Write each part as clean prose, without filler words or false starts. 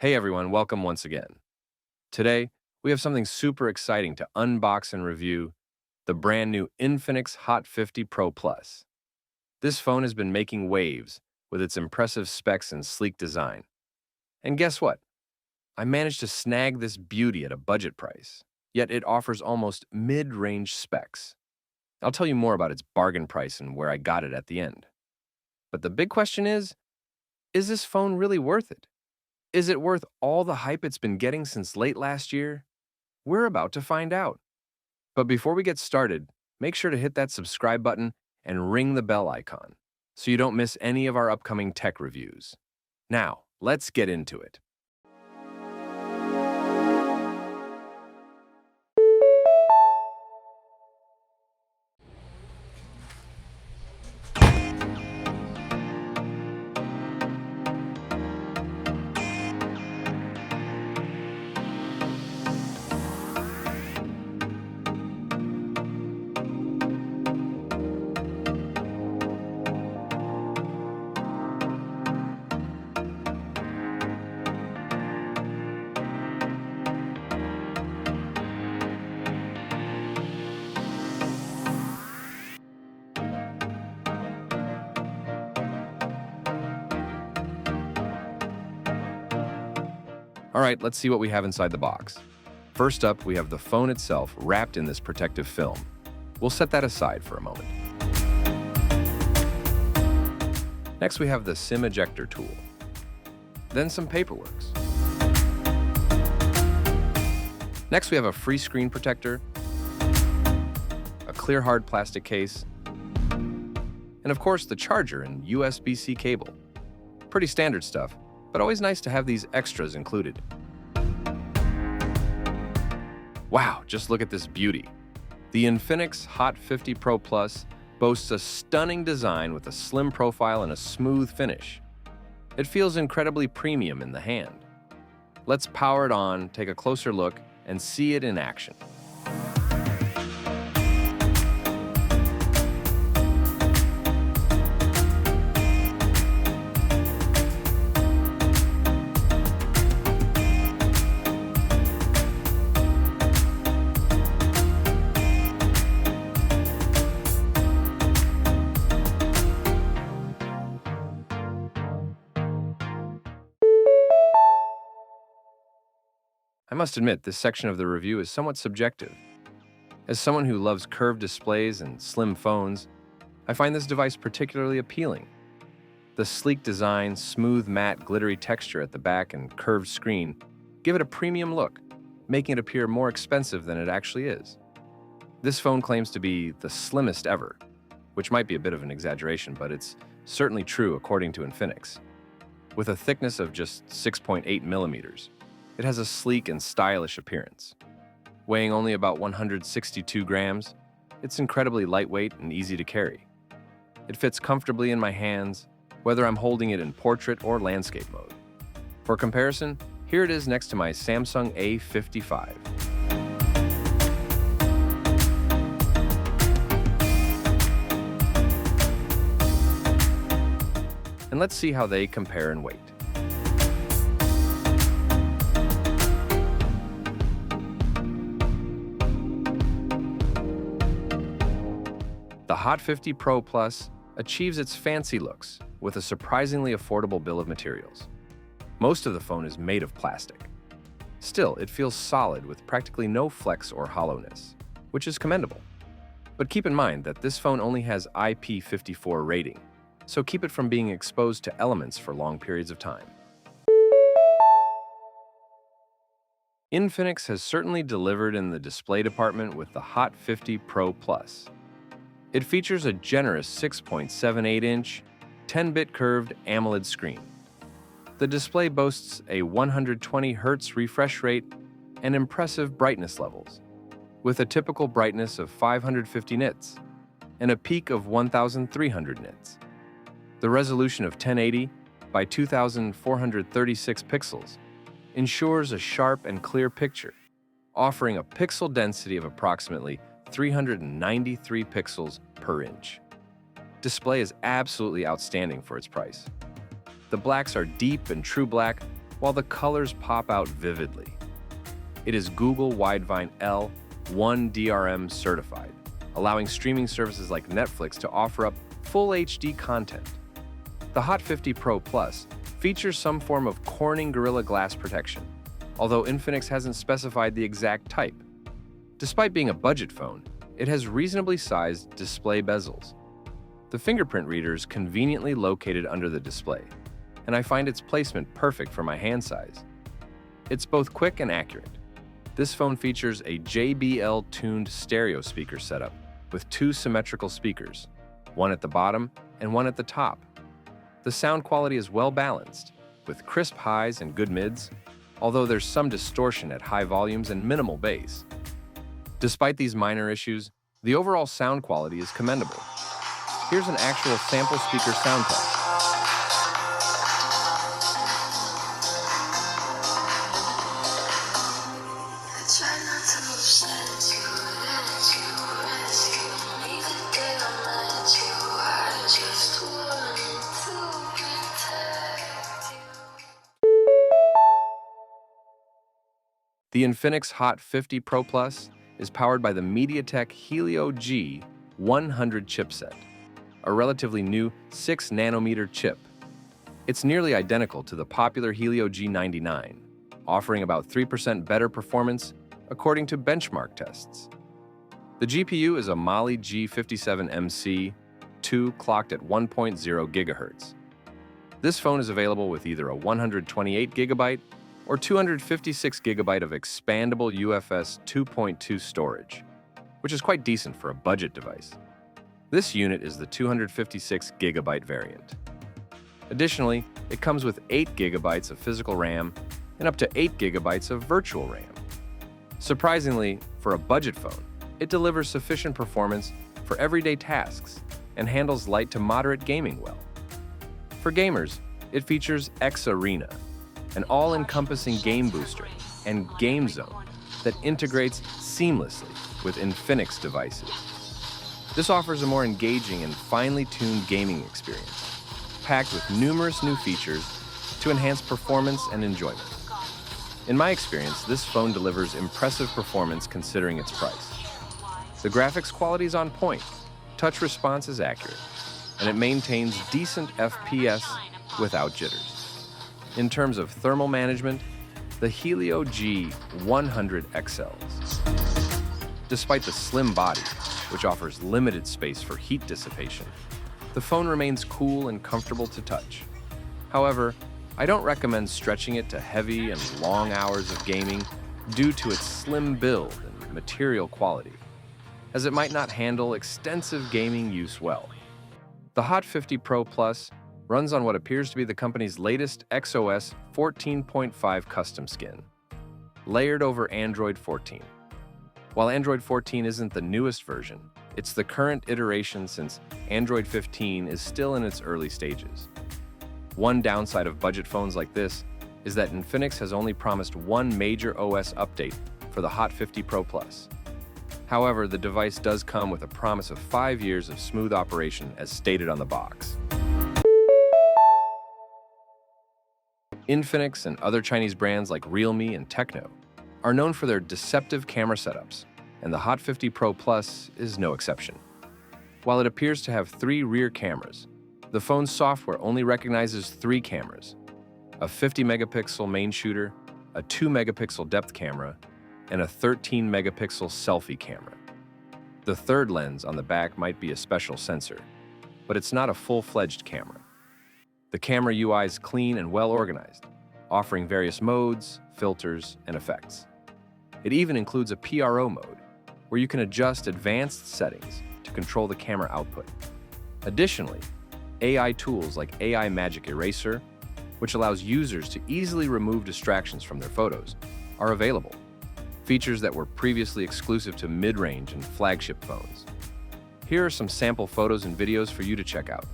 Hey everyone, welcome once again. Today, we have something super exciting to unbox and review, the brand new Infinix Hot 50 Pro Plus. This phone has been making waves with its impressive specs and sleek design. And guess what? I managed to snag this beauty at a budget price, yet it offers almost mid-range specs. I'll tell you more about its bargain price and where I got it at the end. But the big question is this phone really worth it? Is it worth all the hype it's been getting since late last year? We're about to find out. But before we get started, make sure to hit that subscribe button and ring the bell icon so you don't miss any of our upcoming tech reviews. Now, let's get into it. All right, let's see what we have inside the box. First up, we have the phone itself wrapped in this protective film. We'll set that aside for a moment. Next, we have the SIM ejector tool. Then some paperwork. Next, we have a free screen protector, a clear hard plastic case, and of course the charger and USB-C cable. Pretty standard stuff, but always nice to have these extras included. Wow, just look at this beauty. The Infinix Hot 50 Pro Plus boasts a stunning design with a slim profile and a smooth finish. It feels incredibly premium in the hand. Let's power it on, take a closer look, and see it in action. I must admit, this section of the review is somewhat subjective. As someone who loves curved displays and slim phones, I find this device particularly appealing. The sleek design, smooth matte glittery texture at the back and curved screen give it a premium look, making it appear more expensive than it actually is. This phone claims to be the slimmest ever, which might be a bit of an exaggeration, but it's certainly true according to Infinix. With a thickness of just 6.8 millimeters, it has a sleek and stylish appearance. Weighing only about 162 grams, it's incredibly lightweight and easy to carry. It fits comfortably in my hands, whether I'm holding it in portrait or landscape mode. For comparison, here it is next to my Samsung A55. And let's see how they compare in weight. The Hot 50 Pro Plus achieves its fancy looks with a surprisingly affordable bill of materials. Most of the phone is made of plastic. Still, it feels solid with practically no flex or hollowness, which is commendable. But keep in mind that this phone only has IP54 rating, so keep it from being exposed to elements for long periods of time. Infinix has certainly delivered in the display department with the Hot 50 Pro Plus. It features a generous 6.78-inch, 10-bit curved AMOLED screen. The display boasts a 120 Hz refresh rate and impressive brightness levels, with a typical brightness of 550 nits and a peak of 1,300 nits. The resolution of 1080 by 2,436 pixels ensures a sharp and clear picture, offering a pixel density of approximately 393 pixels per inch. Display is absolutely outstanding for its price. The blacks are deep and true black, while the colors pop out vividly. It is Google Widevine L1 DRM certified, allowing streaming services like Netflix to offer up full HD content. The Hot 50 Pro Plus features some form of Corning Gorilla Glass protection, although Infinix hasn't specified the exact type. Despite being a budget phone, it has reasonably sized display bezels. The fingerprint reader is conveniently located under the display, and I find its placement perfect for my hand size. It's both quick and accurate. This phone features a JBL-tuned stereo speaker setup with two symmetrical speakers, one at the bottom and one at the top. The sound quality is well balanced, with crisp highs and good mids, although there's some distortion at high volumes and minimal bass. Despite these minor issues, the overall sound quality is commendable. Here's an actual sample speaker sound test. The Infinix Hot 50 Pro Plus is powered by the MediaTek Helio G100 chipset, a relatively new 6-nanometer chip. It's nearly identical to the popular Helio G99, offering about 3% better performance according to benchmark tests. The GPU is a Mali G57MC2 clocked at 1.0 GHz. This phone is available with either a 128GB or 256GB of expandable UFS 2.2 storage, which is quite decent for a budget device. This unit is the 256GB variant. Additionally, it comes with 8GB of physical RAM and up to 8GB of virtual RAM. Surprisingly, for a budget phone, it delivers sufficient performance for everyday tasks and handles light to moderate gaming well. For gamers, it features X Arena, an all-encompassing game booster and game zone that integrates seamlessly with Infinix devices. This offers a more engaging and finely tuned gaming experience, packed with numerous new features to enhance performance and enjoyment. In my experience, this phone delivers impressive performance considering its price. The graphics quality is on point, touch response is accurate, and it maintains decent FPS without jitters. In terms of thermal management, the Helio G100 excels. Despite the slim body, which offers limited space for heat dissipation, the phone remains cool and comfortable to touch. However, I don't recommend stretching it to heavy and long hours of gaming due to its slim build and material quality, as it might not handle extensive gaming use well. The Hot 50 Pro Plus runs on what appears to be the company's latest XOS 14.5 custom skin, layered over Android 14. While Android 14 isn't the newest version, it's the current iteration since Android 15 is still in its early stages. One downside of budget phones like this is that Infinix has only promised one major OS update for the Hot 50 Pro Plus. However, the device does come with a promise of 5 years of smooth operation as stated on the box. Infinix and other Chinese brands like Realme and Tecno are known for their deceptive camera setups, and the Hot 50 Pro Plus is no exception. While it appears to have 3 rear cameras, the phone's software only recognizes 3 cameras: a 50-megapixel main shooter, a 2-megapixel depth camera, and a 13-megapixel selfie camera. The third lens on the back might be a special sensor, but it's not a full-fledged camera. The camera UI is clean and well organized, offering various modes, filters, and effects. It even includes a PRO mode, where you can adjust advanced settings to control the camera output. Additionally, AI tools like AI Magic Eraser, which allows users to easily remove distractions from their photos, are available, features that were previously exclusive to mid-range and flagship phones. Here are some sample photos and videos for you to check out.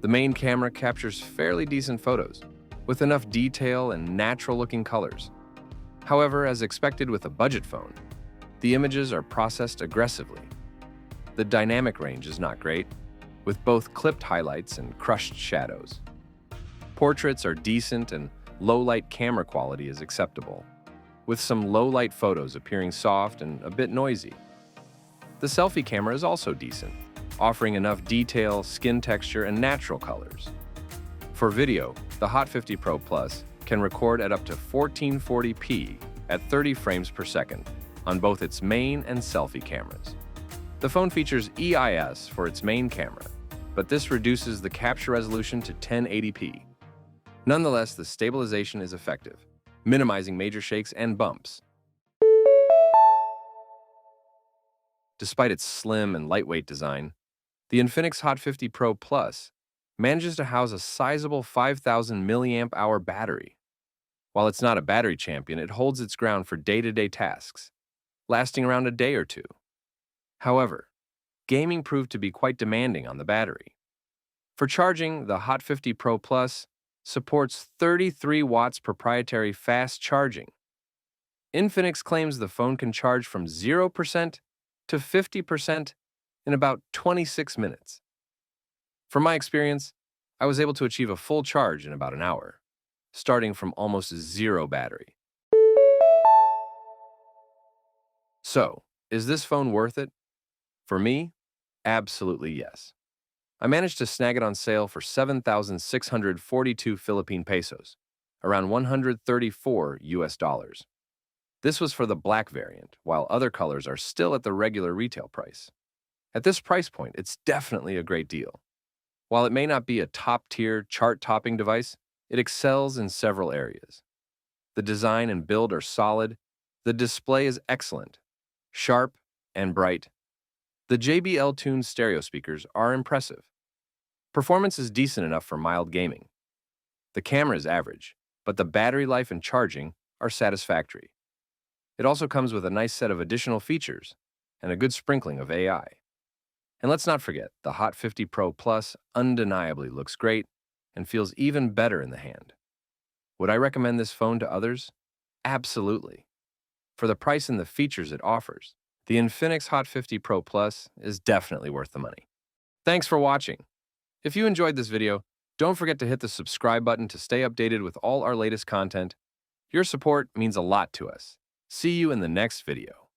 The main camera captures fairly decent photos, with enough detail and natural-looking colors. However, as expected with a budget phone, the images are processed aggressively. The dynamic range is not great, with both clipped highlights and crushed shadows. Portraits are decent and low-light camera quality is acceptable, with some low-light photos appearing soft and a bit noisy. The selfie camera is also decent, offering enough detail, skin texture, and natural colors. For video, the Hot 50 Pro Plus can record at up to 1440p at 30 frames per second on both its main and selfie cameras. The phone features EIS for its main camera, but this reduces the capture resolution to 1080p. Nonetheless, the stabilization is effective, minimizing major shakes and bumps. Despite its slim and lightweight design, the Infinix Hot 50 Pro Plus manages to house a sizable 5,000 mAh battery. While it's not a battery champion, it holds its ground for day-to-day tasks, lasting around a day or two. However, gaming proved to be quite demanding on the battery. For charging, the Hot 50 Pro Plus supports 33 watts proprietary fast charging. Infinix claims the phone can charge from 0% to 50% in about 26 minutes. From my experience, I was able to achieve a full charge in about an hour, starting from almost zero battery. So, is this phone worth it? For me, absolutely yes. I managed to snag it on sale for 7,642 Philippine pesos, around 134 US dollars. This was for the black variant, while other colors are still at the regular retail price. At this price point, it's definitely a great deal. While it may not be a top-tier, chart-topping device, it excels in several areas. The design and build are solid, the display is excellent, sharp and bright. The JBL-tuned stereo speakers are impressive. Performance is decent enough for mild gaming. The camera is average, but the battery life and charging are satisfactory. It also comes with a nice set of additional features and a good sprinkling of AI. And let's not forget, the Hot 50 Pro Plus undeniably looks great and feels even better in the hand. Would I recommend this phone to others? Absolutely. For the price and the features it offers, the Infinix Hot 50 Pro Plus is definitely worth the money. Thanks for watching. If you enjoyed this video, don't forget to hit the subscribe button to stay updated with all our latest content. Your support means a lot to us. See you in the next video.